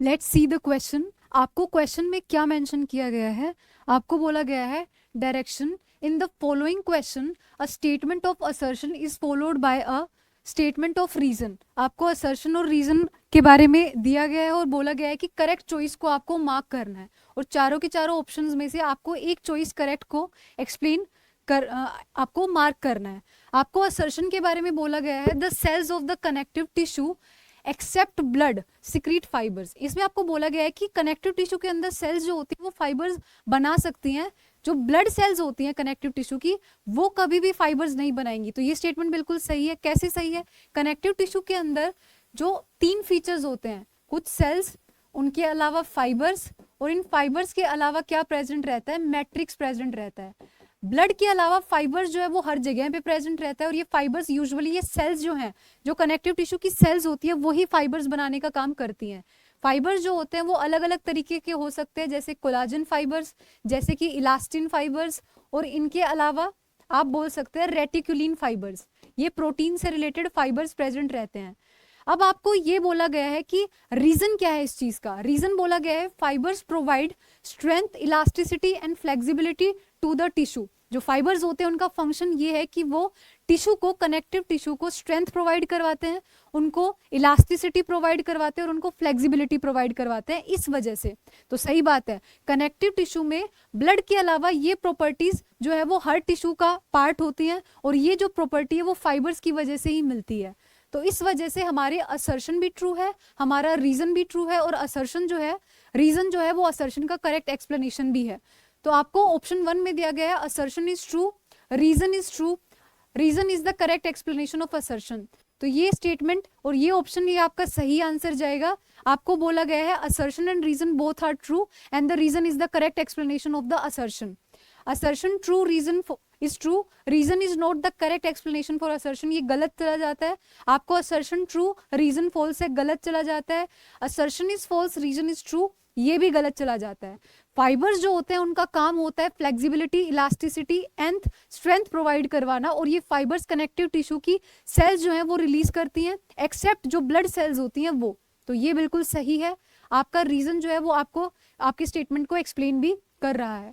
Let's see the question. आपको question में क्या मेंशन किया गया है? आपको बोला गया है direction in the following question a statement of assertion is followed by a statement of reason. आपको असर्शन और रीजन के बारे में दिया गया है और बोला गया है कि करेक्ट चॉइस को आपको मार्क करना है और चारों के चारों ऑप्शंस में से आपको एक चॉइस करेक्ट को एक्सप्लेन कर आपको मार्क करना है। आपको असर्शन के बारे में बोला गया है the cells of the connective tissue except blood secrete fibres. इसमें आपको बोला गया है कि कनेक्टिव टिश्यू के अंदर सेल्स जो होती हैं वो फाइबर्स बना सकती हैं, जो ब्लड सेल्स होती हैं कनेक्टिव टिश्यू की वो कभी भी फाइबर्स नहीं बनाएंगी। तो ये स्टेटमेंट बिल्कुल सही है। कैसे सही है? कनेक्टिव टिश्यू के अंदर जो 3 फीचर्स होते हैं, कुछ सेल्स, उनके अलावा फाइबर्स, और इन फाइबर्स के अलावा क्या प्रेजेंट रहता है? मैट्रिक्स प्रेजेंट रहता है। ब्लड के अलावा फाइबर्स जो है वो हर जगह पे प्रेजेंट रहता है और ये फाइबर्स यूजुअली ये सेल्स जो हैं, जो कनेक्टिव टिश्यू की सेल्स होती है वही फाइबर्स बनाने का काम करती हैं। फाइबर्स जो होते हैं वो अलग अलग तरीके के हो सकते हैं, जैसे कोलाजन फाइबर्स, जैसे कि इलास्टिन फाइबर्स, और इनके अलावा आप बोल सकते हैं रेटिकुलिन फाइबर्स। ये प्रोटीन से रिलेटेड फाइबर्स प्रेजेंट रहते हैं। अब आपको ये बोला गया है कि रीजन क्या है इस चीज का। रीजन बोला गया है fibres provide strength, elasticity and flexibility to the tissue. जो फाइबर्स होते हैं उनका फंक्शन ये है कि वो टिश्यू को, कनेक्टिव टिश्यू को स्ट्रेंथ प्रोवाइड करवाते हैं, उनको इलास्टिसिटी प्रोवाइड करवाते हैं और उनको फ्लेक्सिबिलिटी प्रोवाइड करवाते हैं। इस वजह से तो सही बात है, कनेक्टिव टिश्यू में ब्लड के अलावा ये प्रॉपर्टीज जो है वो हर टिश्यू का पार्ट होती हैं और ये जो प्रॉपर्टी है वो फाइबर्स की वजह से ही मिलती है। तो इस वजह से हमारे असर्शन भी ट्रू है, हमारा रीजन भी ट्रू है, और असर्शन जो है, रीजन जो है वो असर्शन का करेक्ट एक्सप्लेनेशन भी है। तो आपको ऑप्शन 1 में दिया गया है assertion is true, reason is true, reason is the correct explanation of assertion. तो ये स्टेटमेंट और ये ऑप्शन ये आपका सही आंसर जाएगा। आपको बोला गया है assertion and reason both are true and the reason is the correct explanation of the assertion. Assertion true, reason is true, reason is not the correct explanation for assertion. ये गलत चला जाता है। आपको असर्शन ट्रू, रीजन फॉल्स है, गलत चला जाता है। Assertion is false, reason is true, ये भी गलत चला जाता है। फाइबर्स जो होते हैं उनका काम होता है flexibility, elasticity and strength provide करवाना, और ये फाइबर्स कनेक्टिव टिश्यू की सेल्स जो हैं वो रिलीज करती हैं, एक्सेप्ट जो ब्लड सेल्स होती हैं वो। तो ये बिल्कुल सही है। आपका रीजन जो है वो आपको आपके स्टेटमेंट को एक्सप्लेन भी कर रहा है।